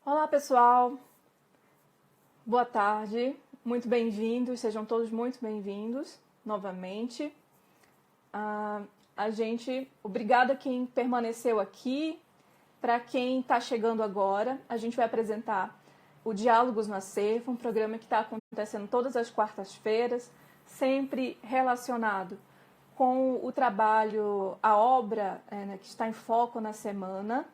Olá, pessoal. Boa tarde. Muito bem-vindos. Sejam todos muito bem-vindos novamente. Obrigada quem permaneceu aqui. Para quem está chegando agora, a gente vai apresentar o Diálogos no Acervo, um programa que está acontecendo todas as quartas-feiras, sempre relacionado com o trabalho, a obra que está em foco na semana.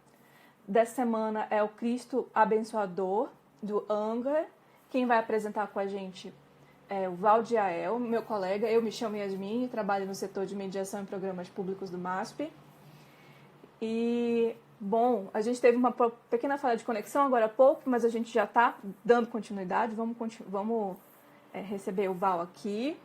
Dessa semana é o Cristo Abençoador, do Anger. Quem vai apresentar com a gente é o Valdiael, meu colega. Eu me chamo Yasmin e trabalho no setor de mediação em programas públicos do MASP. E, bom, a gente teve uma pequena falha de conexão agora há pouco, mas a gente já está dando continuidade. Vamos receber o Val aqui.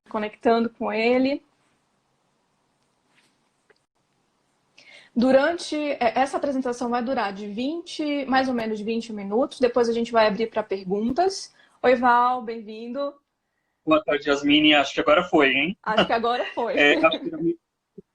Conectando com ele. Essa apresentação vai durar mais ou menos 20 minutos. Depois a gente vai abrir para perguntas. Oi, Val, bem-vindo. Boa tarde, Yasmin. Acho que agora foi, hein? Acho que agora foi.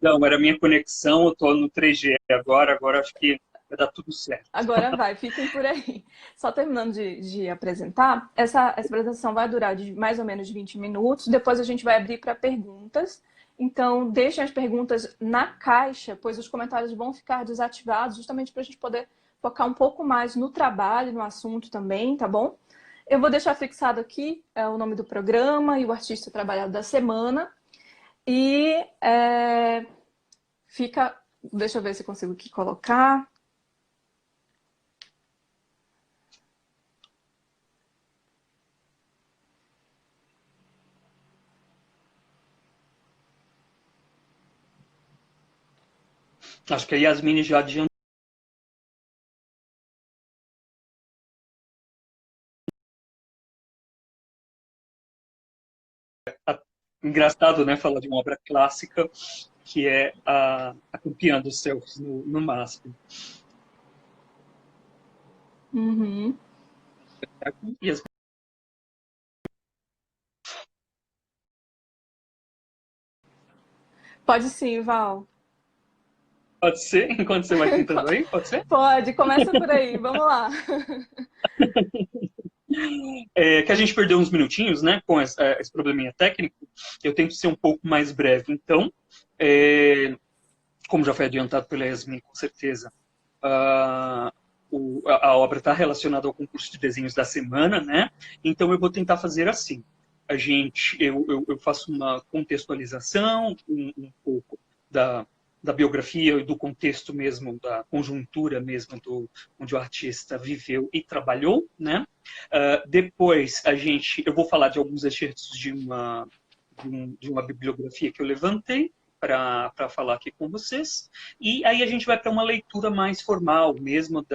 Não, era a minha conexão, eu estou no 3G agora acho que vai dar tudo certo. Agora vai, fiquem por aí. Só terminando de apresentar, essa apresentação vai durar de mais ou menos 20 minutos. Depois a gente vai abrir para perguntas. Então, deixem as perguntas na caixa, pois os comentários vão ficar desativados, justamente para a gente poder focar um pouco mais no trabalho, no assunto também, tá bom? Eu vou deixar fixado aqui o nome do programa e o artista trabalhado da semana. E deixa eu ver se eu consigo aqui colocar. Acho que a Yasmin já adiantou. Engraçado, né, falar de uma obra clássica que é a Campeã dos Céus no MASP. Uhum. Yasmin, Pode sim, Val. pode ser? Enquanto você vai tentando aí, pode ser? Pode, começa por aí, vamos lá. Que a gente perdeu uns minutinhos, né, com esse probleminha técnico. Eu tento ser um pouco mais breve. Então, como já foi adiantado pela Yasmin, com certeza, a obra está relacionada ao concurso de desenhos da semana, né? Então eu vou tentar fazer assim. Eu faço uma contextualização, um pouco da biografia e do contexto mesmo, da conjuntura mesmo onde o artista viveu e trabalhou, né? Depois eu vou falar de alguns excertos de uma bibliografia que eu levantei para falar aqui com vocês. E aí a gente vai para uma leitura mais formal mesmo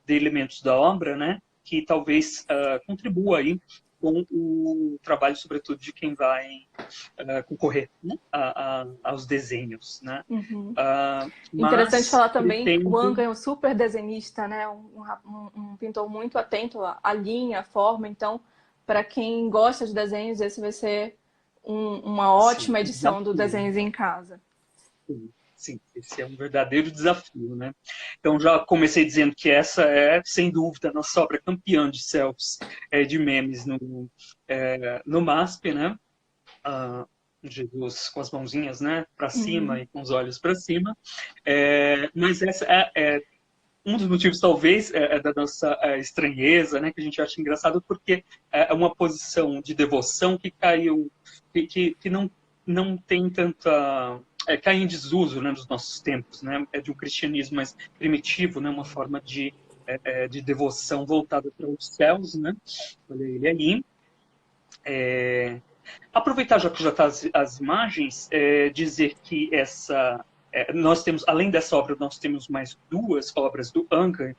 de elementos da obra, né? Que talvez contribua aí com o trabalho, sobretudo, de quem vai concorrer, né? Aos desenhos, né? Uhum. Interessante Mas falar também, o pretendo... Anga é um super desenhista, né? Um pintor muito atento à linha, à forma. Então, para quem gosta de desenhos, esse vai ser uma Sim, ótima edição do desafio. Desenhos em Casa. Sim, esse é um verdadeiro desafio, né? Então, já comecei dizendo que essa é, sem dúvida, a nossa obra campeã de selfies, de memes no MASP, né? Jesus com as mãozinhas, né, para cima e com os olhos para cima. Mas essa é um dos motivos, talvez, da nossa estranheza, né, que a gente acha engraçado, porque é uma posição de devoção que caiu, que não tem tanta... cai em desuso, né, nos nossos tempos, né, é de um cristianismo mais primitivo, né, uma forma de devoção voltada para os céus, né, olha ele aí. Aproveitar já que já está as imagens, dizer que nós temos, além dessa obra, nós temos mais duas obras do Anker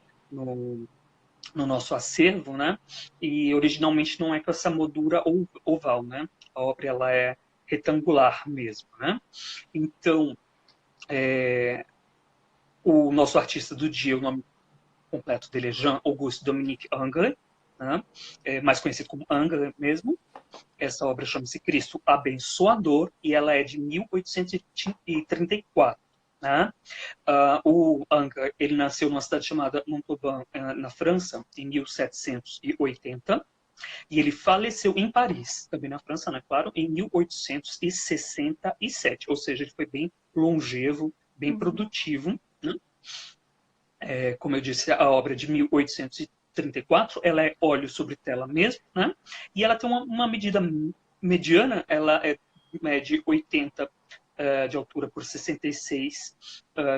no nosso acervo, né? E originalmente não é com essa moldura oval, né? A obra ela é retangular mesmo, né? Então, o nosso artista do dia, o nome completo dele é Jean-Auguste Dominique Ingres, né? Mais conhecido como Ingres mesmo. Essa obra chama-se Cristo Abençoador e ela é de 1834. Né? O Ingres, ele nasceu numa cidade chamada Montauban, na França, em 1780, e ele faleceu em Paris, também na França, né, claro, em 1867, ou seja, ele foi bem longevo, bem produtivo. Né? Como eu disse, a obra é de 1834, ela é óleo sobre tela mesmo, né? E ela tem uma medida mediana, ela é de 80 de altura por 66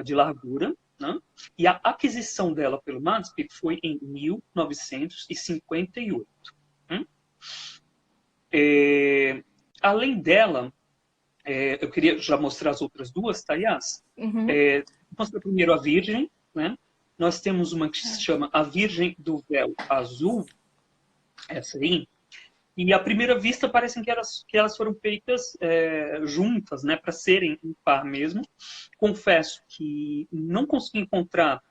de largura, né? E a aquisição dela pelo MASP foi em 1958. Né? Além dela, eu queria já mostrar as outras duas, tá, Yas? Mostra primeiro a Virgem, né? Nós temos uma que se chama A Virgem do Véu Azul, essa aí, e à primeira vista parecem que elas foram feitas juntas, né, para serem um par mesmo. Confesso que não consegui encontrar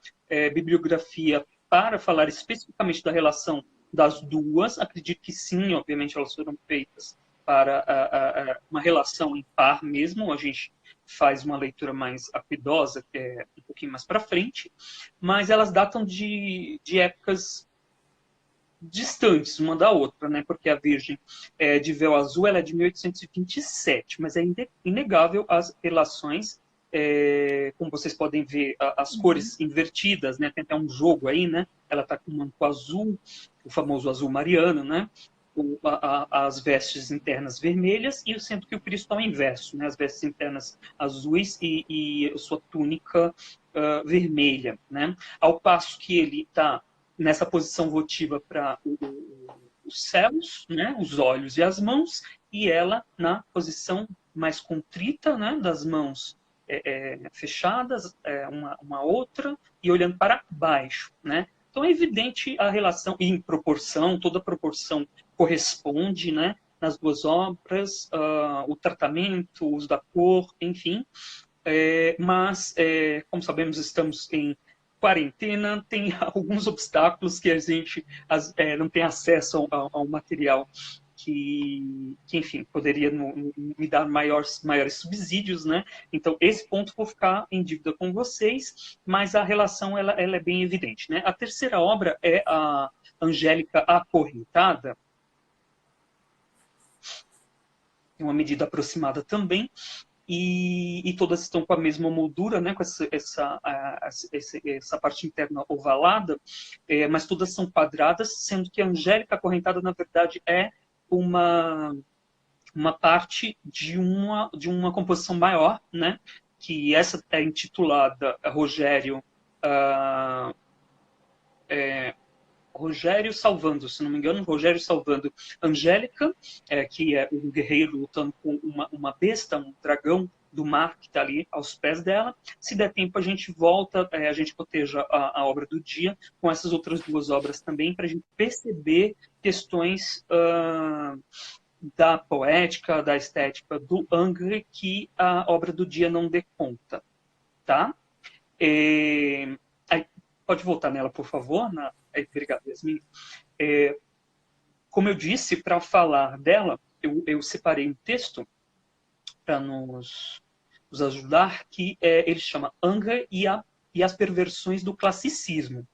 bibliografia para falar especificamente da relação das duas. Acredito que sim, obviamente elas foram feitas para uma relação em par mesmo. A gente faz uma leitura mais acuidosa, que é um pouquinho mais para frente, mas elas datam de épocas distantes uma da outra, né? Porque a Virgem de Véu Azul ela é de 1827, mas é inegável as relações, como vocês podem ver, as cores invertidas, né? Tem até um jogo aí, né? Ela está com um manto azul, o famoso azul mariano, né? As vestes internas vermelhas e eu sinto que o Cristo está ao inverso, né? As vestes internas azuis e sua túnica vermelha, né? Ao passo que ele está nessa posição votiva para os céus, né? Os olhos e as mãos, e ela na posição mais contrita, né? Das mãos fechadas, uma outra, e olhando para baixo, né? Então é evidente a relação, e em proporção, toda proporção corresponde, né, nas duas obras, o tratamento, o uso da cor, enfim. Mas, como sabemos, estamos em quarentena, tem alguns obstáculos que a gente não tem acesso ao material que, enfim, poderia me dar maiores subsídios, né? Então, esse ponto vou ficar em dívida com vocês, mas a relação ela é bem evidente, né? A terceira obra é a Angélica Acorrentada, uma medida aproximada também, e todas estão com a mesma moldura, né, com essa parte interna ovalada, mas todas são quadradas, sendo que a Angélica Acorrentada, na verdade, é uma parte de uma composição maior, né, que essa é intitulada Rogério Salvando, se não me engano, Rogério Salvando Angélica, que é um guerreiro lutando com uma besta, um dragão do mar que está ali aos pés dela. Se der tempo, a gente volta, a gente coteja a obra do dia com essas outras duas obras também, para a gente perceber questões da poética, da estética do Ingres que a obra do dia não dê conta. Tá? Pode voltar nela, por favor, obrigado, Yasmin. Como eu disse, para falar dela, eu separei um texto para nos ajudar, que ele chama Ingres e as perversões do classicismo,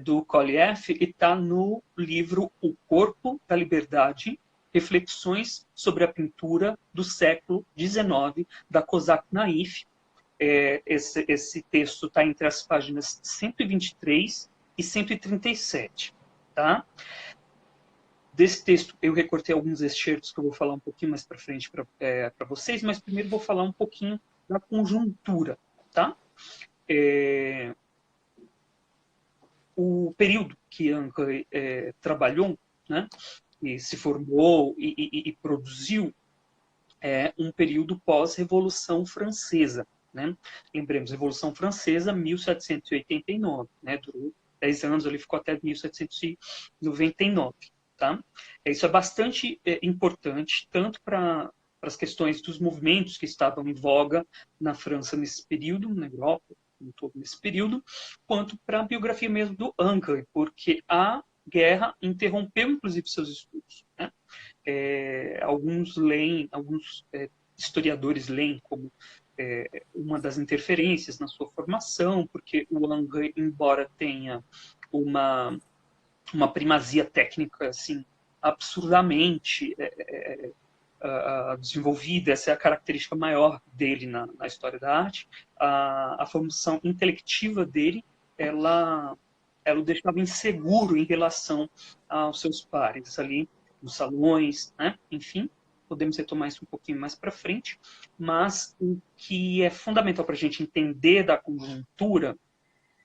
do Kolliev, e está no livro O Corpo da Liberdade, Reflexões sobre a Pintura do Século XIX, da Kozak Naif. Esse texto está entre as páginas 123 e 137. Tá? Desse texto, eu recortei alguns excertos que eu vou falar um pouquinho mais para frente para vocês, mas primeiro vou falar um pouquinho da conjuntura. Tá? O período que Ingres trabalhou, né, e se formou e produziu, é um período pós-Revolução Francesa. Né? Lembremos, Revolução Francesa, 1789, né? Durou 10 anos, ele ficou até 1799. Tá? Isso é bastante importante, tanto para as questões dos movimentos que estavam em voga na França nesse período, na Europa, em todo nesse período, quanto para a biografia mesmo do Angry, porque a guerra interrompeu, inclusive, seus estudos. Né? Alguns historiadores leem como uma das interferências na sua formação, porque o Angry, embora tenha uma primazia técnica assim absurdamente desenvolvida, essa é a característica maior dele na história da arte, a formação intelectiva dele, ela o deixava inseguro em relação aos seus pares ali nos salões, né? Enfim, podemos retomar isso um pouquinho mais para frente, mas o que é fundamental para a gente entender da conjuntura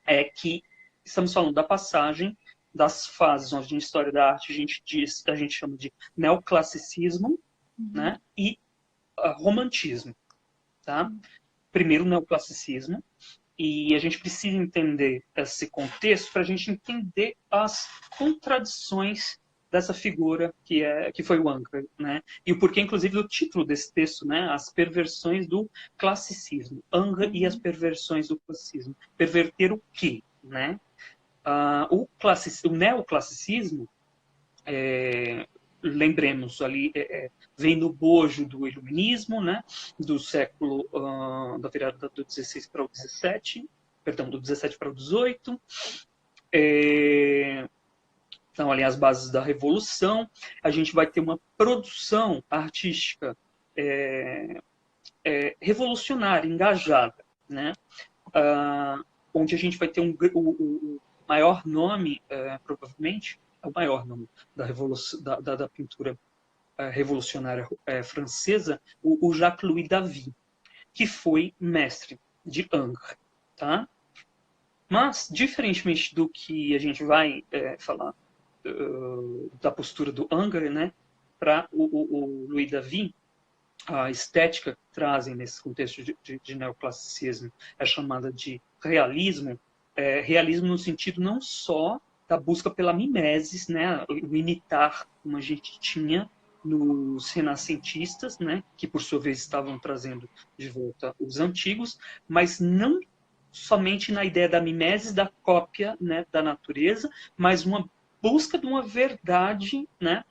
é que estamos falando da passagem das fases onde na história da arte a gente chama de neoclassicismo, né, e romantismo, tá? Primeiro o neoclassicismo, e a gente precisa entender esse contexto para a gente entender as contradições dessa figura que foi o Angry, né? E o porquê, inclusive, do título desse texto, né? As perversões do classicismo. Angry e as perversões do classicismo. Perverter o quê, né? O neoclassicismo, lembremos ali, vem no bojo do iluminismo, né? Do século, da virada do 16 para o 17, perdão, do 17 para o 18. Então, ali as bases da Revolução, a gente vai ter uma produção artística revolucionária, engajada, né? Onde a gente vai ter o maior nome, provavelmente, é o maior nome da, da pintura revolucionária francesa, o Jacques-Louis David, que foi mestre de Angres. Tá? Mas, diferentemente do que a gente vai falar da postura do Angers, né, para o Louis David, a estética que trazem nesse contexto de neoclassicismo é chamada de realismo, realismo no sentido não só da busca pela mimesis, né, o imitar como a gente tinha nos renascentistas, né, que por sua vez estavam trazendo de volta os antigos, mas não somente na ideia da mimesis, da cópia, né, da natureza, mas uma busca de uma verdade, né,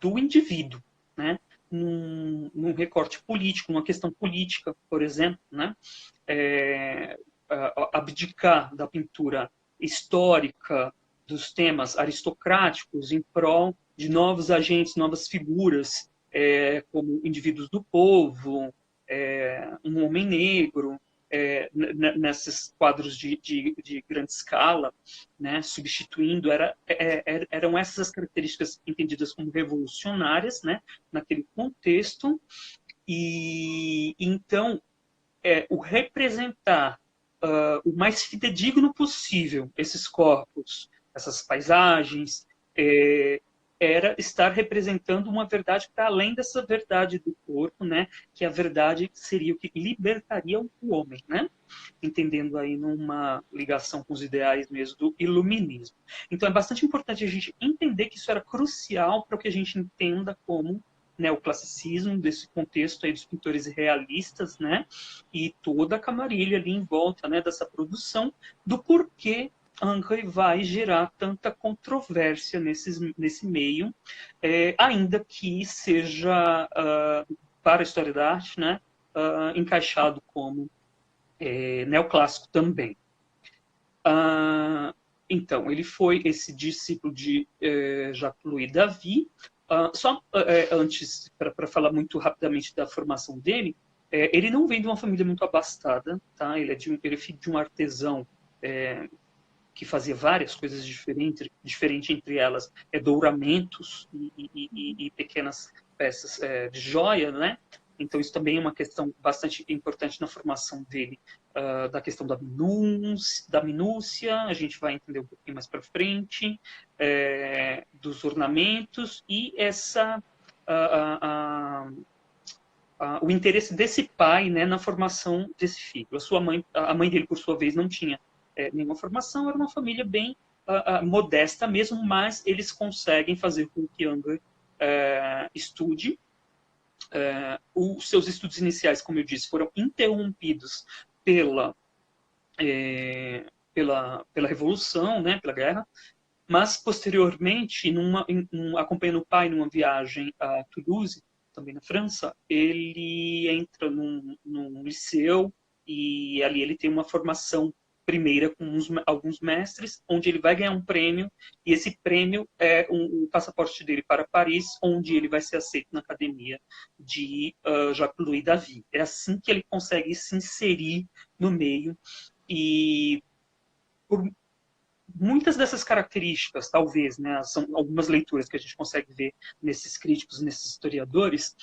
do indivíduo, né, num recorte político, numa questão política, por exemplo, né, abdicar da pintura histórica, dos temas aristocráticos em prol de novos agentes, novas figuras, como indivíduos do povo, um homem negro, nesses quadros de grande escala, né, substituindo, eram essas as características entendidas como revolucionárias, né, naquele contexto, e então o representar o mais fidedigno possível esses corpos, essas paisagens, era estar representando uma verdade para além dessa verdade do corpo, né? Que a verdade seria o que libertaria o homem, né? Entendendo aí numa ligação com os ideais mesmo do iluminismo. Então é bastante importante a gente entender que isso era crucial para o que a gente entenda como neoclassicismo, desse contexto aí dos pintores realistas, né? E toda a camarilha ali em volta, né, dessa produção, do porquê Angry vai gerar tanta controvérsia nesse meio, ainda que seja, para a história da arte, né, encaixado como neoclássico também. Então, ele foi esse discípulo de Jacques-Louis David. Só antes, para falar muito rapidamente da formação dele, ele não vem de uma família muito abastada, tá? Ele é filho de um artesão que fazia várias coisas diferentes entre elas douramentos e pequenas peças de joia, né? Então isso também é uma questão bastante importante na formação dele, da questão da minúcia, a gente vai entender um pouquinho mais para frente, dos ornamentos e o interesse desse pai, né, na formação desse filho. A mãe dele, por sua vez, não tinha nenhuma formação, era uma família bem modesta mesmo, mas eles conseguem fazer com que Anger estude. Os seus estudos iniciais, como eu disse, foram interrompidos pela Revolução, né, pela guerra, mas posteriormente, acompanhando o pai numa viagem a Toulouse, também na França, ele entra num liceu e ali ele tem uma formação primeira com alguns mestres, onde ele vai ganhar um prêmio, e esse prêmio é o passaporte dele para Paris, onde ele vai ser aceito na academia de Jacques-Louis David. É assim que ele consegue se inserir no meio, e por muitas dessas características, talvez, né, são algumas leituras que a gente consegue ver nesses críticos, nesses historiadores,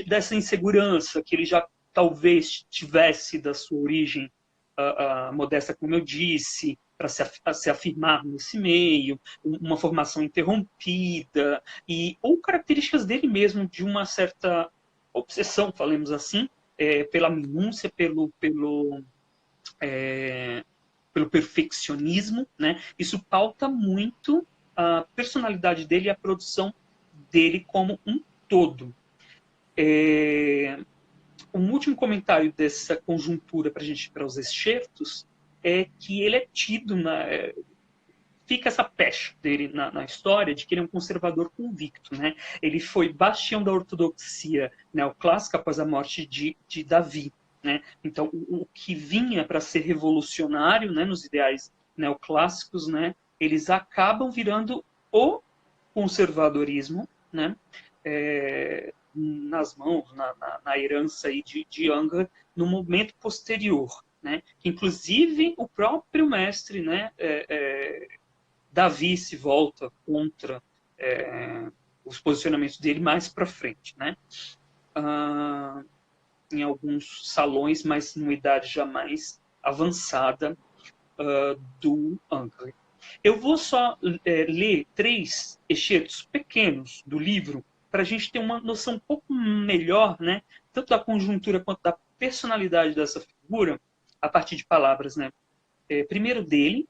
dessa insegurança que ele já talvez tivesse da sua origem modesta, como eu disse, para se afirmar nesse meio, uma formação interrompida, ou características dele mesmo de uma certa obsessão, falemos assim, pela minúcia, pelo perfeccionismo, né? Isso pauta muito a personalidade dele e a produção dele como um todo. Um último comentário dessa conjuntura para a gente ir para os excertos é que ele é tido fica essa pecha dele na história de que ele é um conservador convicto, né? Ele foi bastião da ortodoxia neoclássica após a morte de Davi, né? Então, o que vinha para ser revolucionário, né, nos ideais neoclássicos, né, eles acabam virando o conservadorismo, né, nas mãos, na herança aí de Anger, no momento posterior, né? Inclusive, o próprio mestre, né, Davi se volta contra os posicionamentos dele mais para frente, né? Em alguns salões, mas numa idade já mais avançada do Anger. Eu vou só ler 3 excertos pequenos do livro para a gente ter uma noção um pouco melhor, né, tanto da conjuntura quanto da personalidade dessa figura, a partir de palavras, né? Primeiro dele,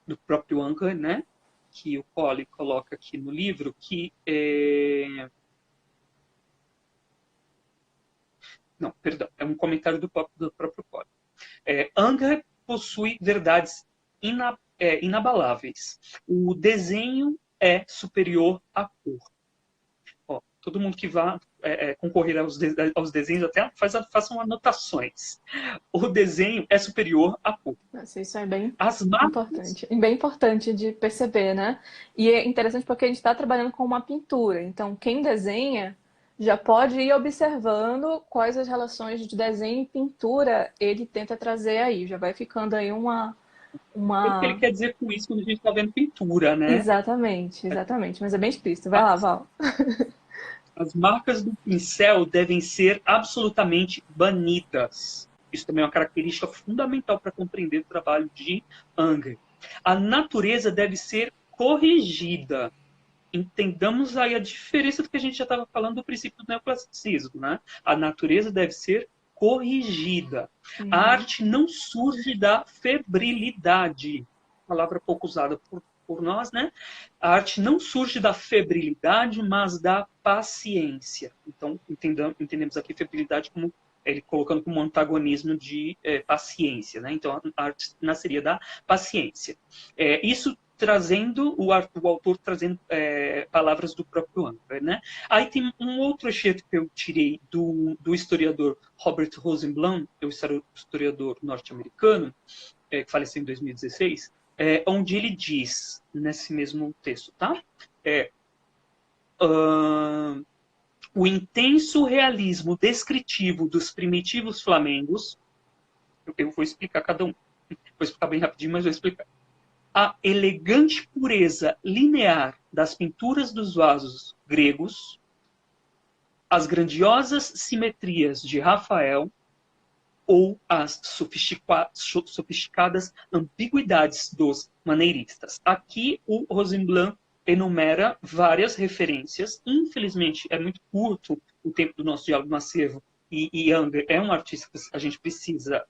do próprio Anger, né, que o Colley coloca aqui no livro, que não, perdão, é um comentário do próprio Colley. Anger possui verdades inabaláveis. O desenho é superior à cor. Ó, todo mundo que vá concorrer aos desenhos até façam anotações. O desenho é superior à cor. Nossa, isso é bem As marcas... importante. E bem importante de perceber, né? E é interessante porque a gente está trabalhando com uma pintura. Então, quem desenha já pode ir observando quais as relações de desenho e pintura ele tenta trazer aí. Já vai ficando aí uma... O que ele quer dizer com isso quando a gente está vendo pintura, né? Exatamente, exatamente. Mas é bem explícito. Vai lá, Val. As marcas do pincel devem ser absolutamente banidas. Isso também é uma característica fundamental para compreender o trabalho de Anger. A natureza deve ser corrigida. Entendamos aí a diferença do que a gente já estava falando do princípio do neoclassicismo, né? A natureza deve ser corrigida. A arte não surge da febrilidade, palavra pouco usada por nós, né? A arte não surge da febrilidade, mas da paciência. Então, entendemos aqui febrilidade como ele colocando como antagonismo de paciência, né? Então, a arte nasceria da paciência. Isso trazendo, o autor trazendo palavras do próprio Anger, né? Aí tem um outro excerto que eu tirei do historiador Robert Rosenblum, o historiador norte-americano, que faleceu em 2016, onde ele diz, nesse mesmo texto, tá? O intenso realismo descritivo dos primitivos flamengos, eu vou explicar cada um, vou explicar bem rapidinho, mas vou explicar. A elegante pureza linear das pinturas dos vasos gregos, as grandiosas simetrias de Rafael ou as sofisticadas ambiguidades dos maneiristas. Aqui o Rosenblum enumera várias referências. Infelizmente, é muito curto o tempo do nosso diálogo no acervo, e Anger é um artista que a gente precisa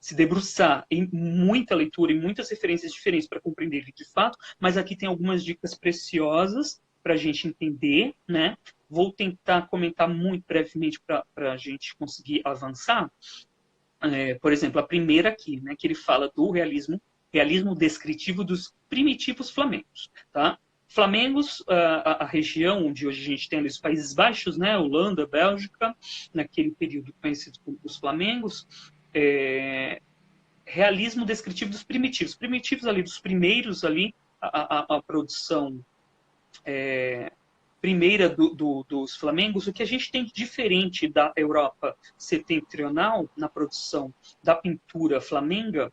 se debruçar em muita leitura, em muitas referências diferentes para compreender ele de fato, mas aqui tem algumas dicas preciosas para a gente entender, né? Vou tentar comentar muito brevemente para a gente conseguir avançar. Por exemplo, a primeira aqui, né, que ele fala do realismo descritivo dos primitivos flamengos, tá? Flamengos, a região onde hoje a gente tem ali os Países Baixos, né, Holanda, Bélgica, naquele período conhecido como os flamengos, realismo descritivo dos primitivos ali, dos primeiros ali, a produção primeira dos flamengos. O que a gente tem de diferente da Europa setentrional na produção da pintura flamenga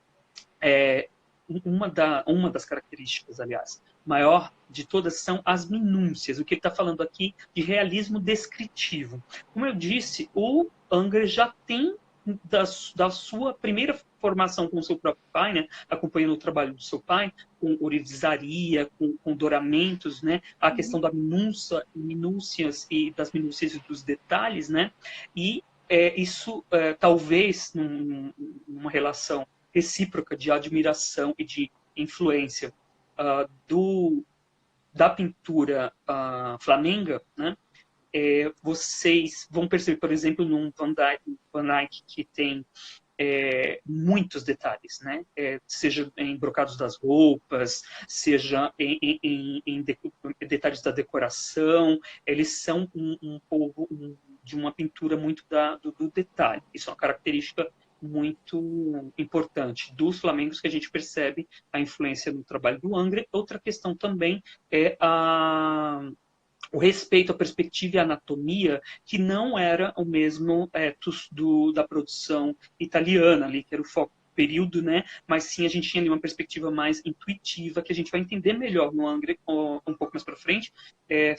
uma das características, aliás, maior de todas são as minúcias. O que ele está falando aqui de realismo descritivo. Como eu disse, o Unger já tem da sua primeira formação com o seu próprio pai, né, acompanhando o trabalho do seu pai, com ourivesaria, com douramentos, né, a questão da minúcias e das minúcias e dos detalhes, né, e isso talvez numa relação recíproca de admiração e de influência da pintura flamenga, né? Vocês vão perceber, por exemplo, num Van Dyck que tem muitos detalhes, né? Seja em brocados das roupas, seja em detalhes da decoração, eles são um povo de uma pintura muito do detalhe. Isso é uma característica muito importante dos flamengos, que a gente percebe a influência no trabalho do Unger. Outra questão também é o respeito à perspectiva e à anatomia, que não era o mesmo ethos da produção italiana, ali, que era o foco do período, né? Mas sim a gente tinha ali uma perspectiva mais intuitiva, que a gente vai entender melhor no Unger um pouco mais para frente,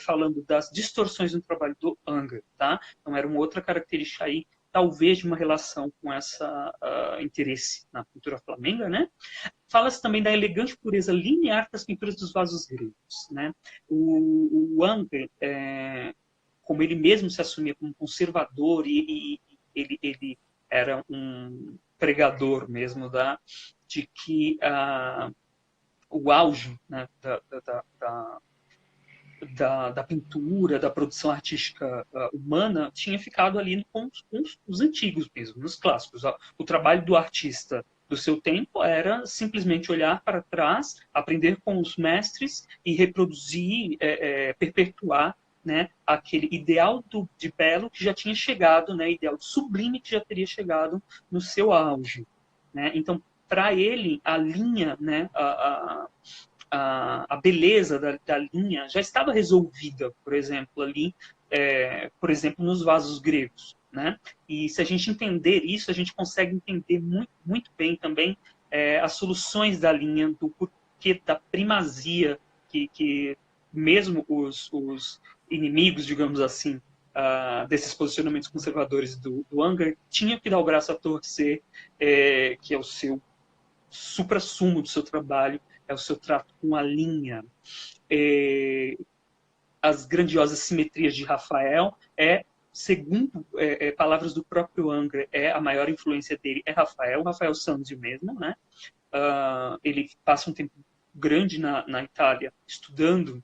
falando das distorções no trabalho do Unger, tá? Então era uma outra característica aí, talvez de uma relação com essa interesse na pintura flamenga, né? Fala-se também da elegante pureza linear das pinturas dos vasos gregos, né? O Unger, como ele mesmo se assumia como conservador e ele era um pregador mesmo de que o auge, né, da pintura, da produção artística humana, tinha ficado ali com os antigos mesmo, nos clássicos. O trabalho do artista do seu tempo era simplesmente olhar para trás, aprender com os mestres e reproduzir, perpetuar, né, aquele ideal de belo que já tinha chegado, né, ideal sublime que já teria chegado no seu auge, né? Então, para ele, a linha, né, a beleza da linha já estava resolvida, por exemplo, ali, por exemplo, nos vasos gregos, né? E se a gente entender isso, a gente consegue entender muito, muito bem também as soluções da linha, do porquê da primazia que mesmo os inimigos, digamos assim, desses posicionamentos conservadores do Unger, tinham que dar o braço a torcer, que é o seu suprassumo do seu trabalho, é o seu trato com a linha. As grandiosas simetrias de Rafael segundo palavras do próprio Unger, a maior influência dele é Rafael Sanzio mesmo, né? Ele passa um tempo grande na Itália estudando,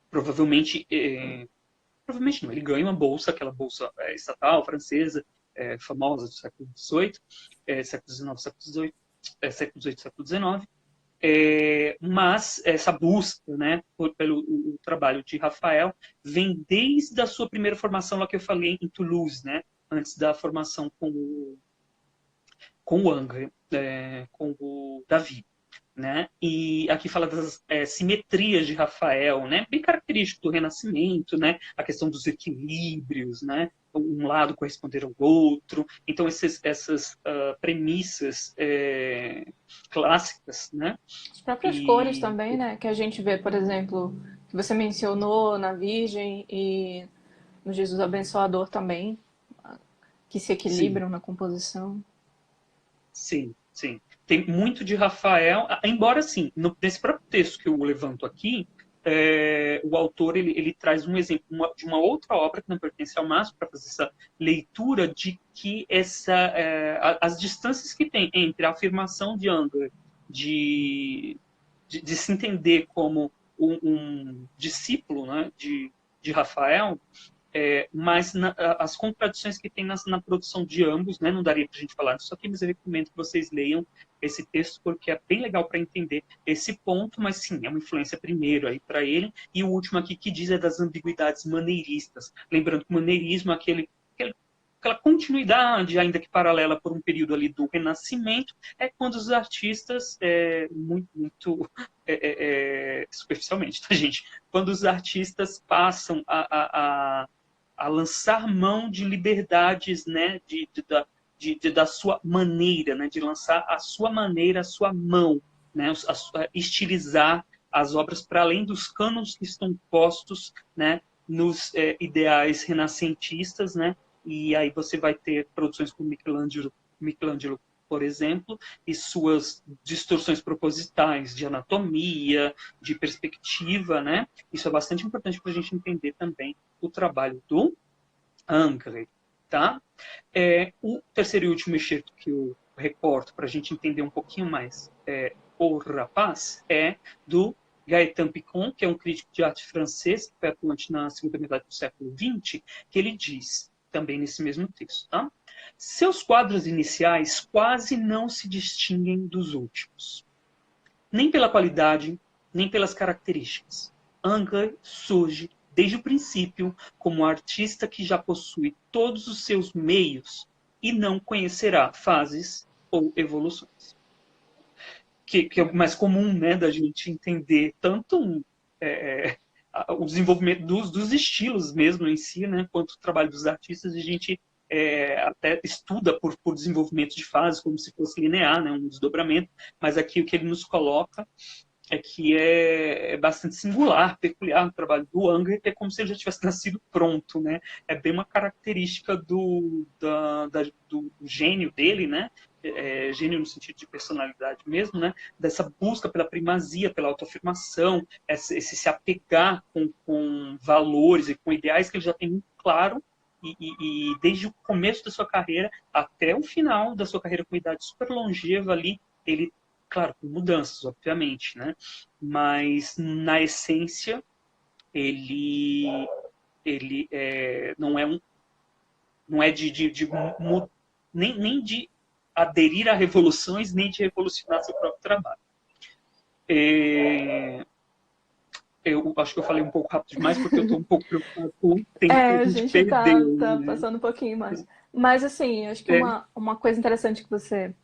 provavelmente não, ele ganha uma bolsa, aquela bolsa estatal francesa, famosa do século XVIII, século XIX, século XVIII, século XVIII, século XIX. Mas essa busca, né, pelo o trabalho de Rafael vem desde a sua primeira formação, lá que eu falei, em Toulouse, né, antes da formação com o Unger, com o Davi, né? E aqui fala das simetrias de Rafael, né? Bem característico do Renascimento, né? A questão dos equilíbrios, né? Um lado corresponder ao outro. Então, essas premissas clássicas, né? As próprias cores também, né? Que a gente vê, por exemplo, que você mencionou na Virgem e no Jesus Abençoador também, que se equilibram na composição. Sim, sim. Tem muito de Rafael, embora, assim, nesse próprio texto que eu levanto aqui, o autor ele traz um exemplo de uma outra obra que não pertence ao Márcio, para fazer essa leitura de que as distâncias que tem entre a afirmação de Anger de se entender como um discípulo, né, de Rafael, mas as contradições que tem na produção de ambos, né, não daria para a gente falar disso aqui, mas eu recomendo que vocês leiam esse texto, porque é bem legal para entender esse ponto, mas sim, é uma influência primeiro aí para ele, e o último aqui que diz é das ambiguidades maneiristas. Lembrando que o maneirismo é aquela continuidade, ainda que paralela por um período ali do Renascimento, é quando os artistas, muito superficialmente, tá, gente? Quando os artistas passam a lançar mão de liberdades, né, da sua maneira, né, de lançar a sua maneira, a sua mão, né, estilizar as obras para além dos cânones que estão postos, né, nos ideais renascentistas, né, e aí você vai ter produções como Michelangelo, por exemplo, e suas distorções propositais de anatomia, de perspectiva, né? Isso é bastante importante para a gente entender também o trabalho do Anger, tá? O terceiro e último excerto que eu recorto para a gente entender um pouquinho mais o rapaz é do Gaëtan Picon, que é um crítico de arte francês, que foi atuante na segunda metade do século XX, que ele diz, também nesse mesmo texto, tá? Seus quadros iniciais quase não se distinguem dos últimos, nem pela qualidade, nem pelas características. Anger surge desde o princípio como um artista que já possui todos os seus meios e não conhecerá fases ou evoluções. Que é o mais comum, né, da gente entender tanto o desenvolvimento dos estilos mesmo em si, né, quanto o trabalho dos artistas, a gente até estuda por desenvolvimento de fases, como se fosse linear, né, um desdobramento, mas aqui o que ele nos coloca é que é bastante singular, peculiar no trabalho do Anger, que é como se ele já tivesse nascido pronto, né? É bem uma característica do gênio dele, né? Gênio no sentido de personalidade mesmo, né? Dessa busca pela primazia, pela autoafirmação, esse se apegar com valores e com ideais que ele já tem muito claro, e desde o começo da sua carreira até o final da sua carreira com idade super longeva ali, ele, claro, com mudanças, obviamente, né? Mas, na essência, ele não é nem de aderir a revoluções, nem de revolucionar seu próprio trabalho. Eu acho que eu falei um pouco rápido demais, porque eu estou um pouco preocupado com o tempo que a A gente gente perdeu. tá Né? passando um pouquinho mais. Mas, assim, acho que uma coisa interessante que você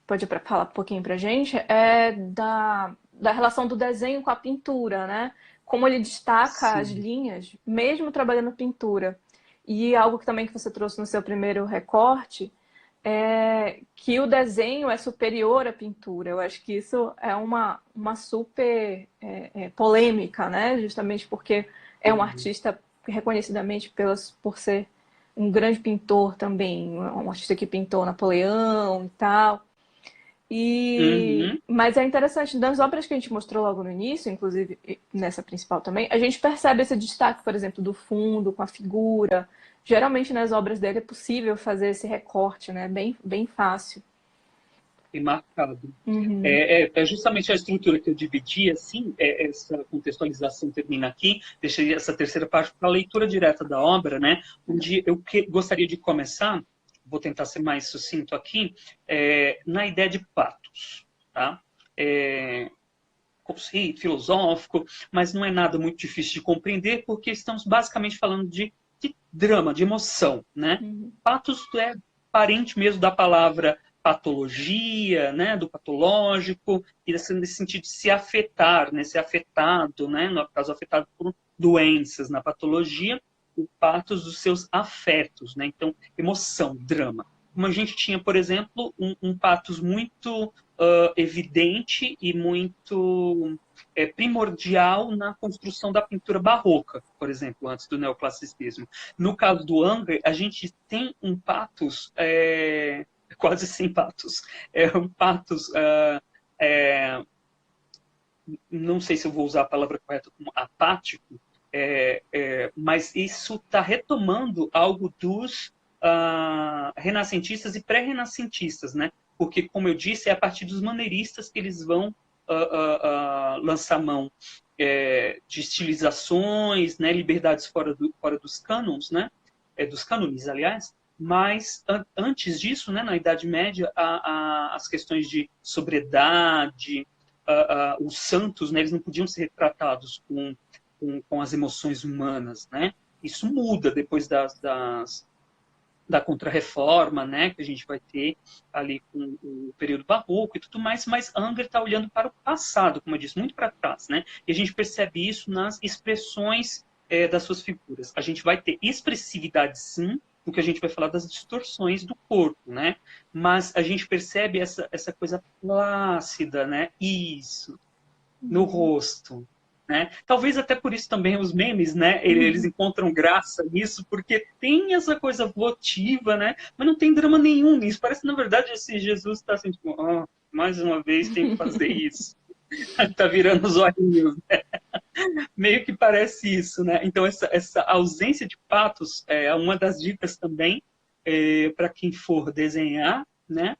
pode falar um pouquinho pra gente é da relação do desenho com a pintura, né? Como ele destaca as Sim. linhas, mesmo trabalhando pintura. E algo que também que você trouxe no seu primeiro recorte é que o desenho é superior à pintura. Eu acho que isso é uma super polêmica, né? Justamente porque é um artista reconhecidamente por ser um grande pintor também, um artista que pintou Napoleão e tal. Uhum. Mas é interessante, nas obras que a gente mostrou logo no início, inclusive nessa principal também, a gente percebe esse destaque, por exemplo, do fundo com a figura. Geralmente nas obras dele é possível fazer esse recorte, né? Bem fácil. E marcado. Uhum. É justamente a estrutura que eu dividi, assim, essa contextualização termina aqui, deixei essa terceira parte para a leitura direta da obra, né, onde eu gostaria de começar, vou tentar ser mais sucinto aqui, na ideia de patos, tá? Conceito filosófico, mas não é nada muito difícil de compreender, porque estamos basicamente falando de drama, de emoção, né? Uhum. Patos é parente mesmo da palavra patologia, né, do patológico, e nesse sentido de se afetar, né, ser afetado, né, no caso afetado por doenças na patologia, o patos dos seus afetos, né, então emoção, drama. Como a gente tinha, por exemplo, um patos muito evidente e muito primordial na construção da pintura barroca, por exemplo, antes do neoclassicismo. No caso do Anger, a gente tem um patos quase sem patos. É um patos não sei se eu vou usar a palavra correta como apático, mas isso está retomando algo dos renascentistas e pré-renascentistas, né? Porque, como eu disse, é a partir dos maneiristas que eles vão lançar mão de estilizações, né? Liberdades fora dos cânones, né? Dos cânones, aliás. Mas antes disso, né, na Idade Média, as questões de sobriedade, os santos, né, eles não podiam ser retratados com as emoções humanas, né? Isso muda depois da Contra-Reforma, né, que a gente vai ter ali com o período barroco e tudo mais, mas Anger está olhando para o passado, como eu disse, muito para trás, né? E a gente percebe isso nas expressões das suas figuras. A gente vai ter expressividade, sim, no que a gente vai falar das distorções do corpo, né? Mas a gente percebe essa coisa plácida, né? Isso, no rosto, né? Talvez até por isso também os memes, né? Eles encontram graça nisso, porque tem essa coisa votiva, né? Mas não tem drama nenhum nisso. Parece, na verdade, esse Jesus está assim, tipo, mais uma vez tem que fazer isso. Tá virando os olhinhos, né? Meio que parece isso, né? Então, essa ausência de patos é uma das dicas também para quem for desenhar, né?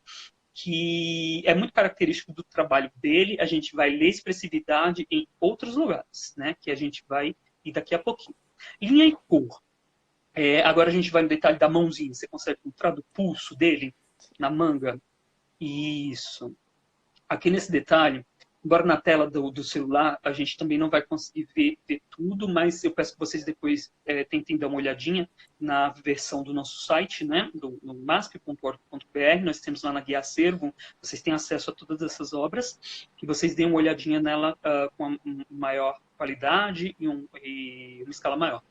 Que é muito característico do trabalho dele. A gente vai ler expressividade em outros lugares, né? Que a gente vai ir daqui a pouquinho. Linha e cor. Agora a gente vai no detalhe da mãozinha. Você consegue encontrar do pulso dele na manga? Isso. Aqui nesse detalhe, embora na tela do celular a gente também não vai conseguir ver tudo, mas eu peço que vocês depois tentem dar uma olhadinha na versão do nosso site, né, no masp.org.br. Nós temos lá na guia acervo, vocês têm acesso a todas essas obras, que vocês deem uma olhadinha nela com uma maior qualidade e uma escala maior.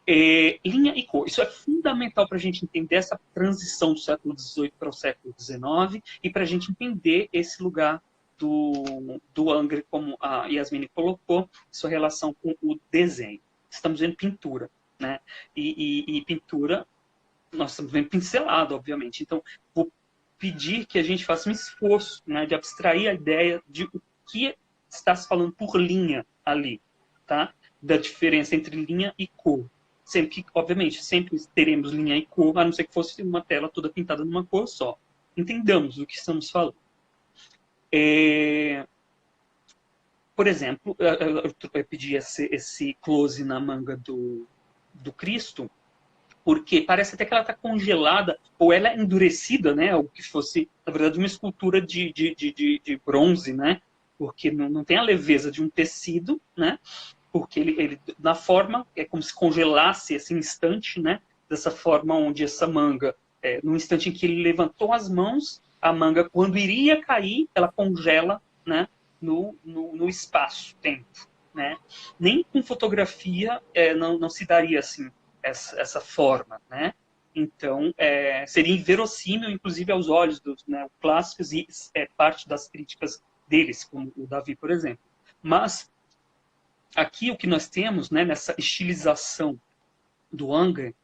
Linha e cor. Isso é fundamental para a gente entender essa transição do século XVIII para o século XIX e para a gente entender esse lugar do Anger, como a Yasmine colocou, sua relação com o desenho. Estamos vendo pintura, né? E pintura, nós estamos vendo pincelado, obviamente. Então, vou pedir que a gente faça um esforço, né, de abstrair a ideia de o que está se falando por linha ali, tá? Da diferença entre linha e cor. Sempre que, obviamente, sempre teremos linha e cor, a não ser que fosse uma tela toda pintada numa cor só. Entendamos do que estamos falando. Por exemplo, eu pedi esse close na manga do Cristo, porque parece até que ela está congelada, ou ela é endurecida, né? Ou que fosse, na verdade, uma escultura de bronze, né? Porque não tem a leveza de um tecido, né? Porque ele na forma, é como se congelasse esse instante, né? Dessa forma onde essa manga, no instante em que ele levantou as mãos, a manga, quando iria cair, ela congela, né? No espaço-tempo, né? Nem com fotografia não se daria assim essa forma, né? Então, seria inverossímil, inclusive, aos olhos dos clássicos, e parte das críticas deles, como o Davi, por exemplo. Mas aqui o que nós temos, né, nessa estilização do Anger,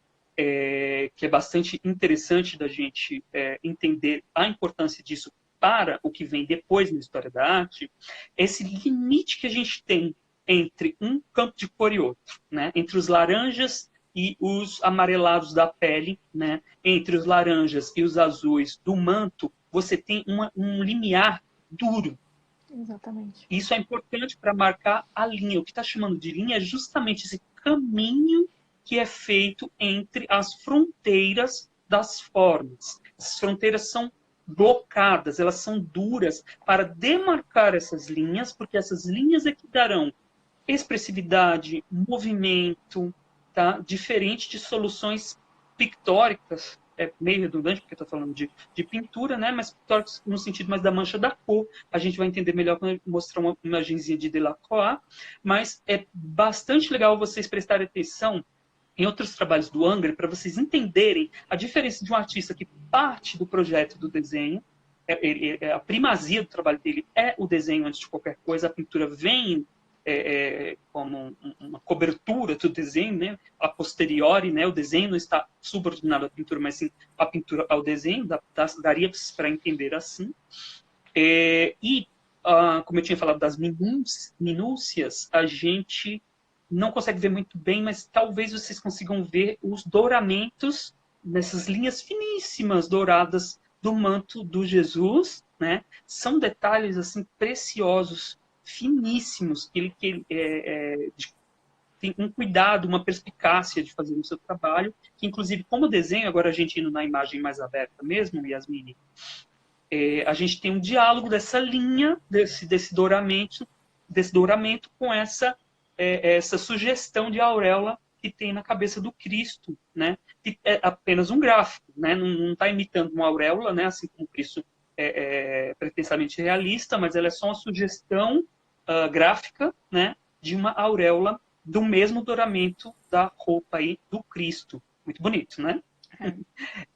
que é bastante interessante da gente entender a importância disso para o que vem depois na história da arte, esse limite que a gente tem entre um campo de cor e outro, né? Entre os laranjas e os amarelados da pele, né? Entre os laranjas e os azuis do manto, você tem um limiar duro. Exatamente. Isso é importante para marcar a linha. O que está chamando de linha é justamente esse caminho que é feito entre as fronteiras das formas. Essas fronteiras são blocadas, elas são duras para demarcar essas linhas, porque essas linhas é que darão expressividade, movimento, tá? Diferente de soluções pictóricas, meio redundante, porque estou falando de pintura, né? Mas pictóricos no sentido mais da mancha da cor. A gente vai entender melhor quando eu mostrar uma imagenzinha de Delacroix, mas é bastante legal vocês prestarem atenção em outros trabalhos do Anger para vocês entenderem a diferença de um artista que parte do projeto do desenho, a primazia do trabalho dele é o desenho antes de qualquer coisa, a pintura vem como uma cobertura do desenho, né? A posteriori, né? O desenho não está subordinado à pintura, mas sim a pintura ao desenho, daria para entender assim. E como eu tinha falado das minúcias, a gente não consegue ver muito bem, mas talvez vocês consigam ver os douramentos nessas linhas finíssimas douradas do manto do Jesus, né? São detalhes assim preciosos, finíssimos, que ele tem um cuidado, uma perspicácia de fazer o seu trabalho, que inclusive como desenho, agora a gente indo na imagem mais aberta mesmo, Yasmine, a gente tem um diálogo dessa linha, desse douramento com essa sugestão de auréola que tem na cabeça do Cristo, né? Que é apenas um gráfico, né? Não está imitando uma auréola, né? Assim como o Cristo é pretensamente realista, mas ela é só uma sugestão gráfica, né? De uma auréola do mesmo douramento da roupa aí do Cristo. Muito bonito, né?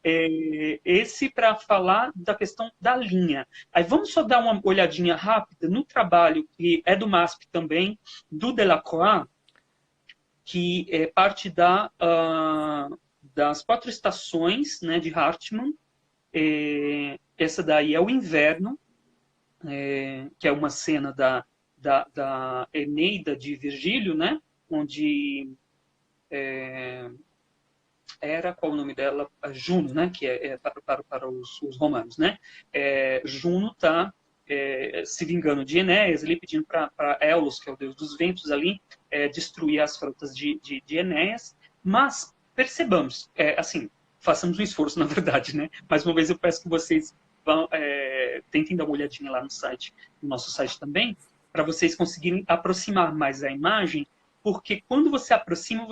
Esse para falar da questão da linha. Aí vamos só dar uma olhadinha rápida no trabalho que é do MASP também, do Delacroix, que é parte das 4 estações, né, de Hartmann. Essa daí é o inverno, que é uma cena da Eneida de Virgílio, né, onde qual o nome dela? Juno, né? Que é para os romanos, né? Juno está se vingando de Enéas, ali pedindo para Elos, que é o deus dos ventos, ali destruir as frotas de Enéas. Mas percebamos, assim, façamos um esforço, na verdade, né? Mais uma vez eu peço que vocês tentem dar uma olhadinha lá no nosso site também, para vocês conseguirem aproximar mais a imagem, porque quando você aproxima,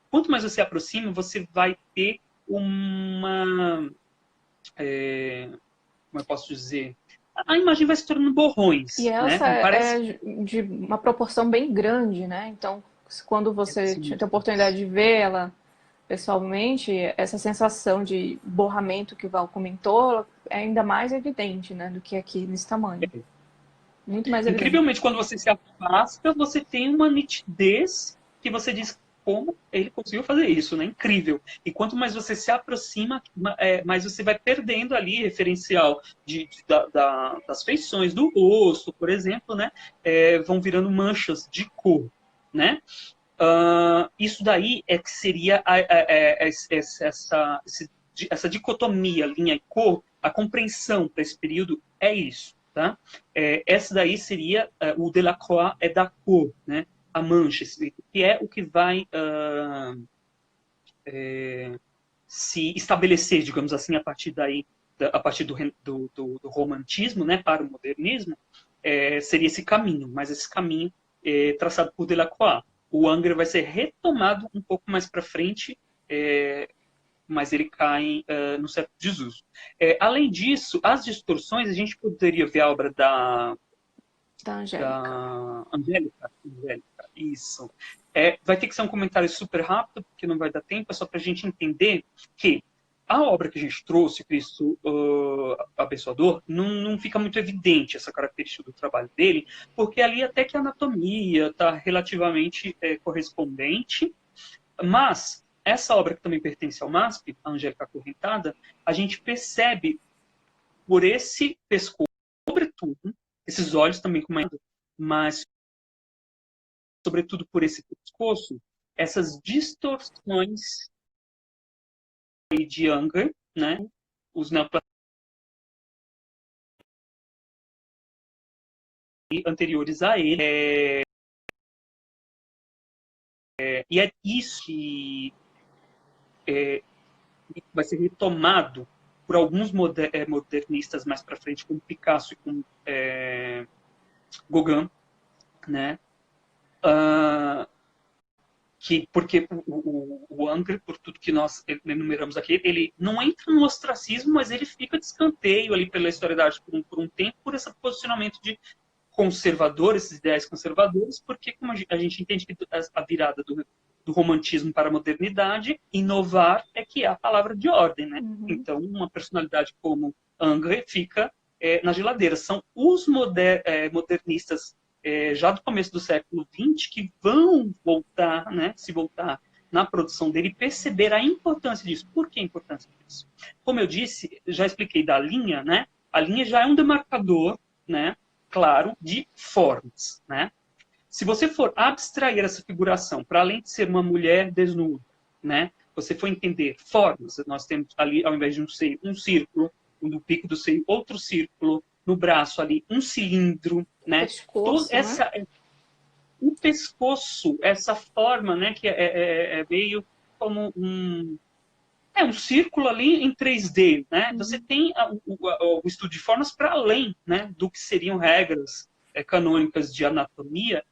quanto mais você aproxima, você vai ter uma... como eu posso dizer? A imagem vai se tornando borrões. E essa né? é de uma proporção bem grande, né? Então, quando você tem a oportunidade de ver ela pessoalmente, essa sensação de borramento que o Val comentou é ainda mais evidente, né? Do que aqui nesse tamanho. Muito mais evidente. Incrivelmente, quando você se afasta, você tem uma nitidez que você diz como ele conseguiu fazer isso, né? Incrível. E quanto mais você se aproxima, mais você vai perdendo ali referencial das feições do rosto, por exemplo, né? Vão virando manchas de cor, né? Isso daí que seria essa dicotomia linha e cor, a compreensão para esse período é isso. Tá? Essa daí seria o Delacroix da cor, né? A mancha, que é o que vai se estabelecer, digamos assim, a partir do romantismo, né, para o modernismo, seria esse caminho, mas esse caminho traçado por Delacroix. O Ingres vai ser retomado um pouco mais para frente, mas ele cai no século XVIII. Além disso, as distorções, a gente poderia ver a obra da Angélica, isso. Vai ter que ser um comentário super rápido, porque não vai dar tempo, é só para a gente entender que a obra que a gente trouxe, Cristo Abençoador, não fica muito evidente essa característica do trabalho dele, porque ali até que a anatomia está relativamente correspondente, mas essa obra que também pertence ao MASP, a Angélica Acorrentada, a gente percebe por esse pescoço, sobretudo, esses olhos também com mas sobretudo por esse pescoço, essas distorções de Unger, né? Os neoplasias anteriores a ele. E é isso que vai ser retomado por alguns modernistas mais para frente, como Picasso e como Gauguin, né? Porque o Unger, por tudo que nós enumeramos aqui, ele não entra no ostracismo, mas ele fica de escanteio ali pela história da arte por um tempo, por esse posicionamento de conservador, esses ideais conservadores, porque como a gente entende que a virada do romantismo para a modernidade, inovar é que é a palavra de ordem, né? Uhum. Então, uma personalidade como Unger fica na geladeira. São os modernistas já do começo do século XX que vão voltar, né? Se voltar na produção dele e perceber a importância disso. Por que a importância disso? Como eu disse, já expliquei da linha, né? A linha já é um demarcador, né? claro de formas, né? Se você for abstrair essa figuração, para além de ser uma mulher desnuda, né? Você for entender formas, nós temos ali, ao invés de um seio, um círculo, no pico do seio, outro círculo, no braço ali, um cilindro, né? Toda Pescoço, né? essa, o pescoço, essa forma, né? Que é meio como um círculo ali em 3D, né? Você tem o estudo de formas para além, né, do que seriam regras canônicas de anatomia,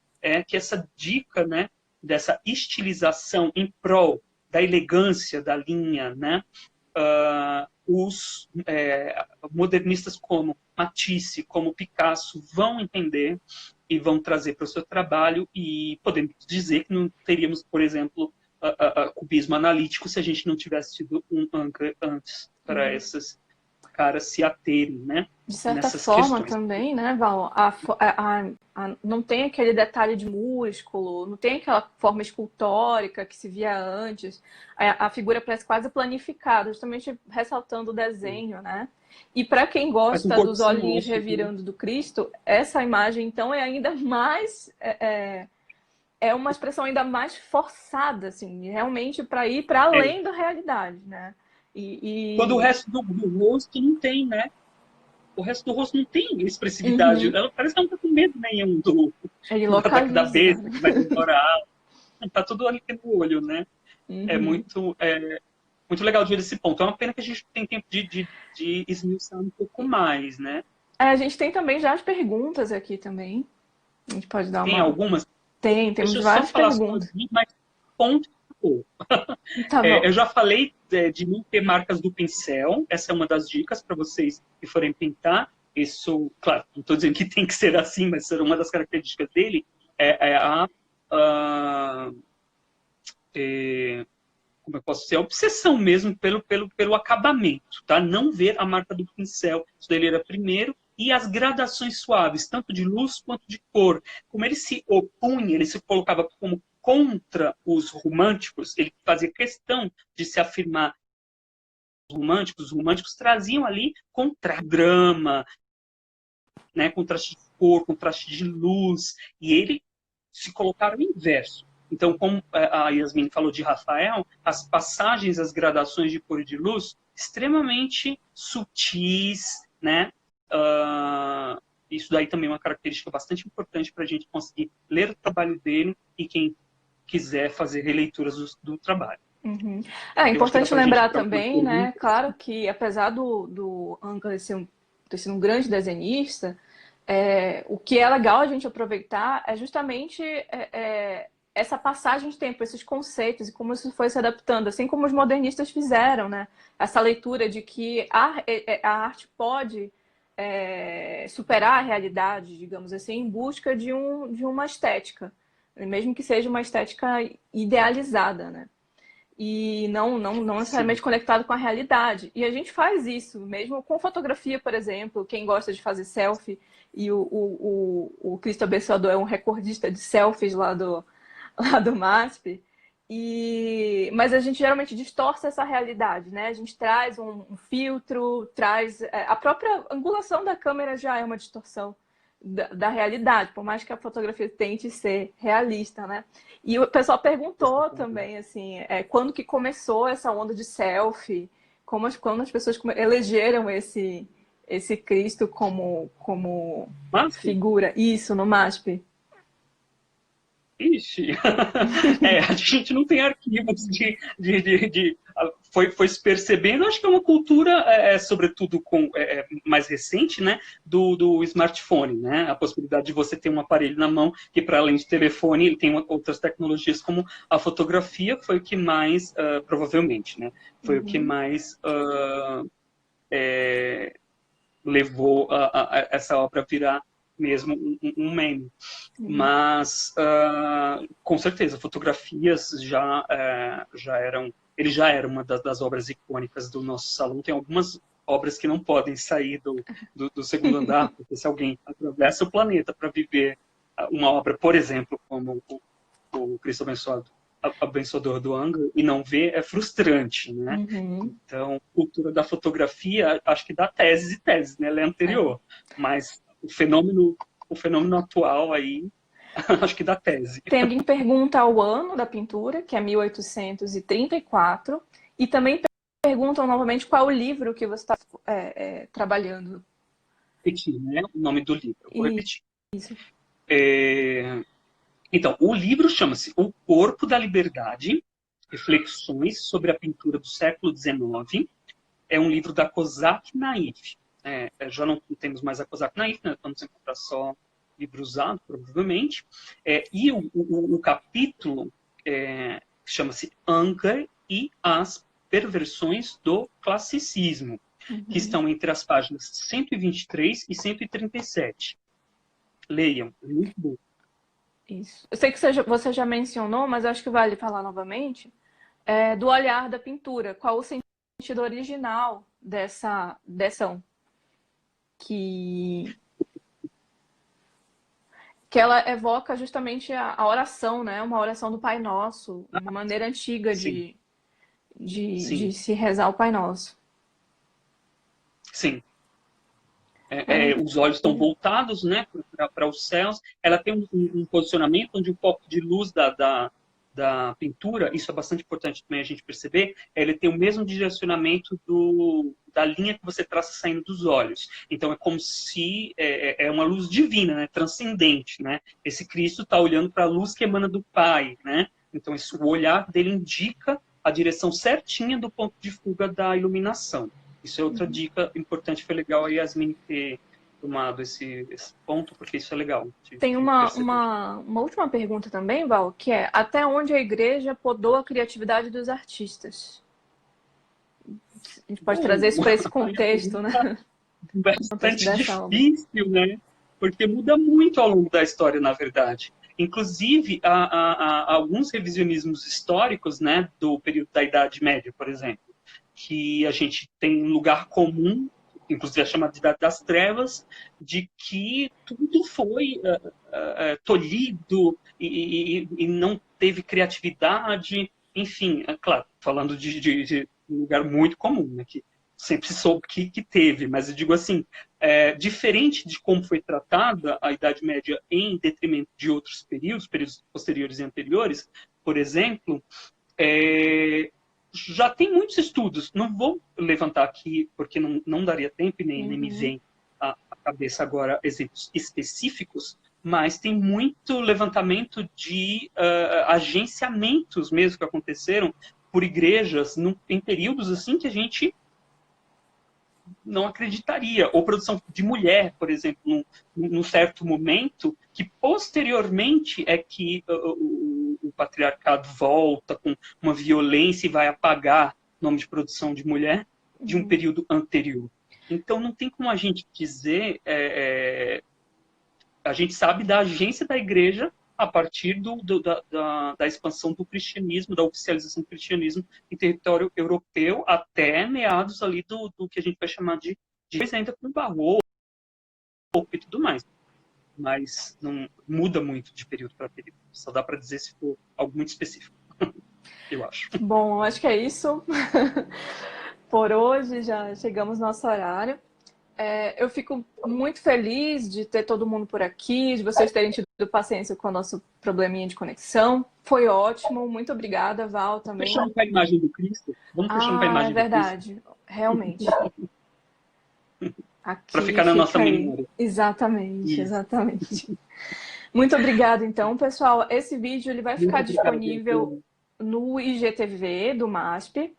que essa dica, né, dessa estilização em prol da elegância da linha, né? Os modernistas como Matisse, como Picasso vão entender e vão trazer para o seu trabalho, e podemos dizer que não teríamos, por exemplo, cubismo analítico se a gente não tivesse tido um Anker antes para esses caras se aterem, né, De certa nessas forma questões. também, né, Val, não tem aquele detalhe de músculo, não tem aquela forma escultórica que se via antes. A figura parece quase planificada, justamente ressaltando o desenho, né? E para quem Faz um gosta corpo dos sem olhinhos osso, né? revirando do Cristo, essa imagem, então, é ainda mais... É uma expressão ainda mais forçada, assim, realmente para ir para É. além da realidade, né? Quando o resto do rosto não tem, né? O resto do rosto não tem expressividade. Uhum. Ela parece que ela não tá com medo nenhum Ele do ataque da localiza, besta, né? que vai embora a alma. Tá tudo ali no olho, né? É Uhum. muito, muito legal de ver esse ponto. É uma pena que a gente tem tempo de esmiuçar um pouco mais, né? A gente tem também já as perguntas aqui também. A gente pode dar Tem uma. algumas. Temos Deixa eu só várias falar só perguntas. mas ponto. Tá bom. Eu já falei de não ter marcas do pincel. Essa é uma das dicas para vocês que forem pintar. Isso, claro, não estou dizendo que tem que ser assim, mas uma das características dele é a como eu posso dizer, a obsessão mesmo pelo acabamento, tá? Não ver a marca do pincel. Isso daí era primeiro. E as gradações suaves, tanto de luz quanto de cor. Como ele se opunha, ele se colocava como contra os românticos, ele fazia questão de se afirmar os românticos traziam ali contraste, drama, né, contraste de cor, contraste de luz, e ele se colocaram no inverso. Então, como a Yasmin falou de Rafael, as passagens, as gradações de cor e de luz, extremamente sutis, né? Isso daí também é uma característica bastante importante para a gente conseguir ler o trabalho dele e quem quiser fazer releituras do trabalho. Uhum. É Eu acho que dá importante para a gente lembrar ir para algumas também, né? perguntas. Claro que apesar do Anker ter sido um grande desenhista, o que é legal a gente aproveitar é justamente essa passagem de tempo, esses conceitos e como isso foi se adaptando, assim como os modernistas fizeram, né? Essa leitura de que a arte pode superar a realidade, digamos assim, em busca de uma estética, mesmo que seja uma estética idealizada, né? E não Sim. necessariamente conectado com a realidade. E a gente faz isso, mesmo com fotografia, por exemplo, quem gosta de fazer selfie, e o Cristo Abençoador é um recordista de selfies lá do MASP, mas a gente geralmente distorce essa realidade, né? A gente traz um filtro, traz... A própria angulação da câmera já é uma distorção da realidade, por mais que a fotografia tente ser realista, né? E o pessoal perguntou também, assim, quando que começou essa onda de selfie, quando as pessoas elegeram esse Cristo como Mas, figura. Isso, no MASP. ixi, a gente não tem arquivos foi se percebendo, acho que é uma cultura, sobretudo mais recente, né, do smartphone, né, a possibilidade de você ter um aparelho na mão que, para além de telefone, ele tem outras tecnologias, como a fotografia, foi o que mais, provavelmente, né, foi o que Uhum. mais levou essa obra a virar mesmo um meme. Uhum. Mas, com certeza, fotografias já eram... Ele já era uma das obras icônicas do nosso salão. Tem algumas obras que não podem sair do segundo andar, porque se alguém atravessa o planeta para viver uma obra, por exemplo, como o Cristo Abençoador do Angra, e não ver, é frustrante, né? Uhum. Então, cultura da fotografia, acho que dá teses e teses, né? Ela é É. anterior. Mas o fenômeno o fenômeno atual aí, acho que da tese. Tem alguém que pergunta o ano da pintura, que é 1834, e também perguntam novamente qual o livro que você está trabalhando. Repetir, né? O nome do livro. Vou repetir. Isso. Então, o livro chama-se O Corpo da Liberdade, Reflexões sobre a Pintura do Século XIX. É um livro da Kozak Naif. Já não temos mais a Kozak Naif, né? Vamos encontrar só livro usado, provavelmente. E o capítulo chama-se Anger e as Perversões do Classicismo, que estão entre as páginas 123 e 137. Leiam, é muito bom. Isso. Eu sei que você já mencionou, mas acho que vale falar novamente, do olhar da pintura. Qual o sentido original dessa que ela evoca justamente a oração, né? Uma oração do Pai Nosso, uma maneira antiga de se rezar o Pai Nosso. Sim. Os olhos estão voltados, né, para os céus. Ela tem um posicionamento onde o foco de luz da pintura, isso é bastante importante também a gente perceber, ele tem o mesmo direcionamento da linha que você traça saindo dos olhos. Então é como se é uma luz divina, né, transcendente, né? Esse Cristo está olhando para a luz que emana do Pai, né? Então o olhar dele indica a direção certinha do ponto de fuga da iluminação. Isso é outra dica importante, foi legal a Yasmin ter tomado esse ponto, porque isso é legal. Tem uma última pergunta também, Val, que é: até onde a igreja podou a criatividade dos artistas? A gente pode trazer isso para esse contexto, né? Bastante difícil, né? Porque muda muito ao longo da história, na verdade. Inclusive, há alguns revisionismos históricos, né, do período da Idade Média, por exemplo, que a gente tem um lugar comum, inclusive a chamada Idade das Trevas, de que tudo foi tolhido e não teve criatividade. Enfim, claro, falando de um lugar muito comum, né, que sempre soube que teve, mas eu digo assim, diferente de como foi tratada a Idade Média em detrimento de outros períodos posteriores e anteriores, por exemplo, já tem muitos estudos, não vou levantar aqui porque não daria tempo e nem me vem à cabeça agora exemplos específicos, mas tem muito levantamento de agenciamentos mesmo que aconteceram por igrejas em períodos assim que a gente não acreditaria. Ou produção de mulher, por exemplo, num certo momento, que posteriormente é que o patriarcado volta com uma violência e vai apagar o nome de produção de mulher de um período anterior. Então, não tem como a gente dizer... a gente sabe da agência da igreja a partir da expansão do cristianismo, da oficialização do cristianismo em território europeu, até meados ali do que a gente vai chamar de ainda com o barroco e tudo mais. Mas não muda muito de período para período. Só dá para dizer se for algo muito específico, eu acho. Bom, acho que é isso. Por hoje, já chegamos no nosso horário. Eu fico muito feliz de ter todo mundo por aqui, de vocês terem tido paciência com o nosso probleminha de conexão. Foi ótimo, muito obrigada, Val, também. Fechando com a imagem do Cristo? Vamos fechando com a imagem do Cristo? É verdade, realmente. Para ficar na nossa memória. Exatamente, exatamente. Muito obrigada, então, pessoal. Esse vídeo ele vai ficar disponível no IGTV do MASP.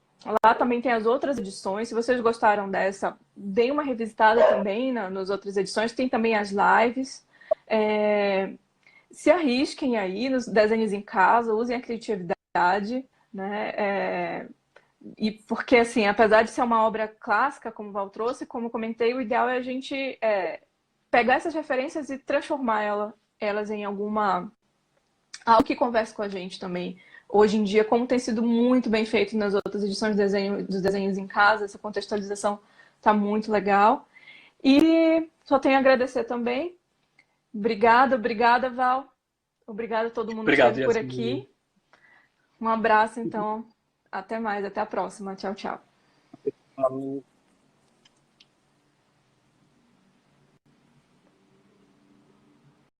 Lá também tem as outras edições. Se vocês gostaram dessa, deem uma revisitada também nas outras edições. Tem também as lives. Se arrisquem aí nos desenhos em casa, usem a criatividade, né? E porque, assim, apesar de ser uma obra clássica, como o Val trouxe, como eu comentei, o ideal é a gente pegar essas referências e transformar elas em algo que converse com a gente também. Hoje em dia, como tem sido muito bem feito nas outras edições dos desenhos em casa, essa contextualização está muito legal. E só tenho a agradecer também. Obrigada, Val. Obrigada a todo mundo que esteve por aqui. Um abraço, então. Até mais, até a próxima. Tchau, tchau. Falou.